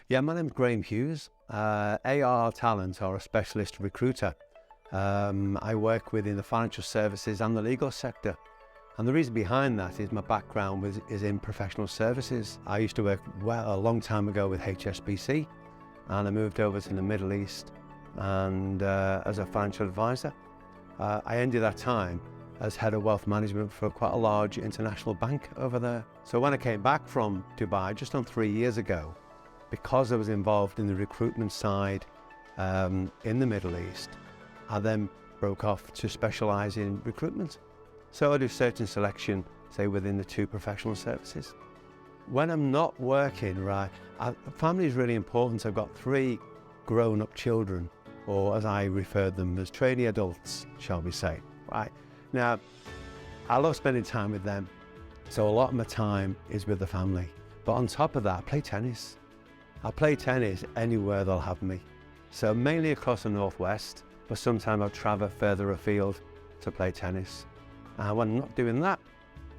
Yeah, my name's Graham Hughes. ARR Talent are a specialist recruiter. I work within the financial services and the legal sector. And the reason behind that is my background is in professional services. I used to work a long time ago with HSBC, and I moved over to the Middle East and as a financial advisor. I ended that time as head of wealth management for quite a large international bank over there. So when I came back from Dubai just on 3 years ago, because I was involved in the recruitment side in the Middle East, I then broke off to specialise in recruitment. So I do search and selection, say within the two professional services. When I'm not working, family is really important. I've got 3 grown-up children, or as I refer them as trainee adults, shall we say. Right. Now, I love spending time with them. So a lot of my time is with the family. But on top of that, I play tennis. I play tennis anywhere they'll have me. So mainly across the Northwest, but sometimes I'll travel further afield to play tennis. And when I'm not doing that,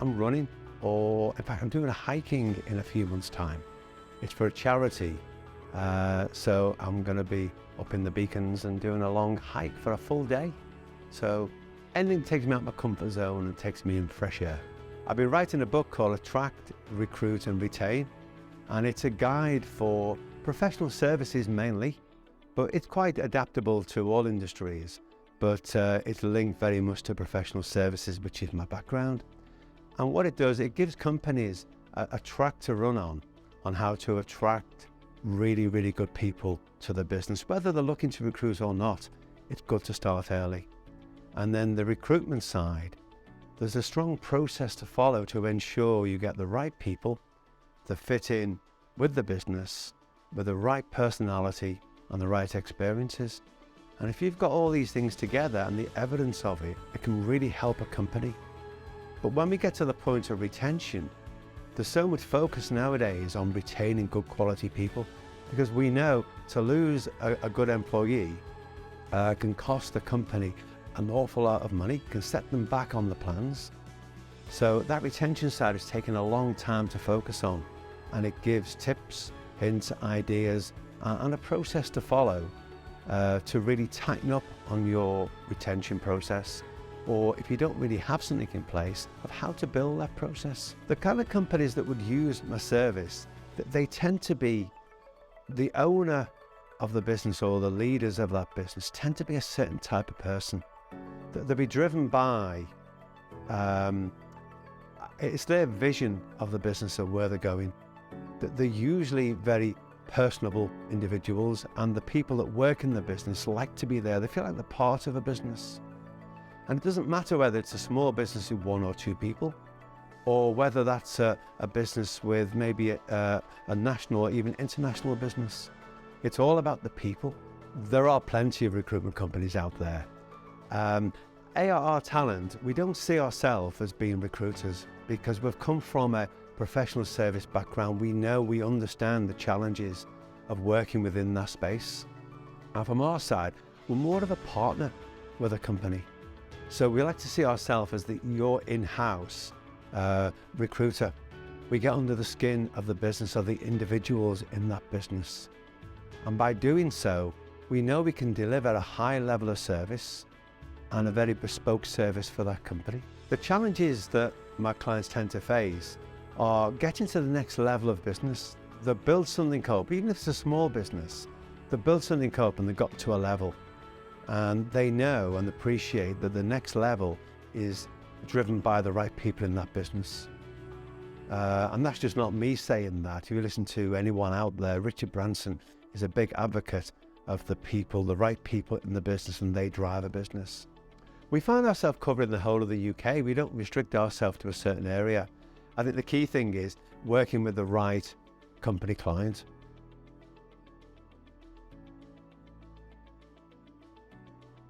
I'm running, or in fact, I'm doing a hiking in a few months' time. It's for a charity. So I'm gonna be up in the Beacons and doing a long hike for a full day. So anything takes me out of my comfort zone and takes me in fresh air. I've been writing a book called Attract, Recruit and Retain. And it's a guide for professional services mainly, but it's quite adaptable to all industries. But it's linked very much to professional services, which is my background. And what it does, it gives companies a track to run on how to attract really, really good people to the business. Whether they're looking to recruit or not, it's good to start early. And then the recruitment side, there's a strong process to follow to ensure you get the right people that fit in with the business, with the right personality and the right experiences. And if you've got all these things together and the evidence of it, it can really help a company. But when we get to the point of retention, there's so much focus nowadays on retaining good quality people, because we know to lose a good employee can cost the company an awful lot of money, can set them back on the plans. So that retention side is taking a long time to focus on, and it gives tips, hints, ideas, and a process to follow to really tighten up on your retention process, or if you don't really have something in place, of how to build that process. The kind of companies that would use my service, they tend to be the owner of the business, or the leaders of that business tend to be a certain type of person. They'll be driven by it's their vision of the business and where they're going. They're usually very personable individuals, and the people that work in the business like to be there. They feel like they're part of a business. And it doesn't matter whether it's a small business with 1 or 2 people, or whether that's a business with maybe a national or even international business. It's all about the people. There are plenty of recruitment companies out there. ARR Talent, we don't see ourselves as being recruiters because we've come from a professional service background. We understand the challenges of working within that space. And from our side, we're more of a partner with a company. So we like to see ourselves as your in-house recruiter. We get under the skin of the business, of the individuals in that business. And by doing so, we know we can deliver a high level of service and a very bespoke service for that company. The challenges that my clients tend to face are getting to the next level of business. They build something up, even if it's a small business, they build something up and they got to a level. And they know and appreciate that the next level is driven by the right people in that business. And that's just not me saying that. If you listen to anyone out there, Richard Branson is a big advocate of the people, the right people in the business, and they drive a business. We find ourselves covering the whole of the UK. We don't restrict ourselves to a certain area. I think the key thing is working with the right company client.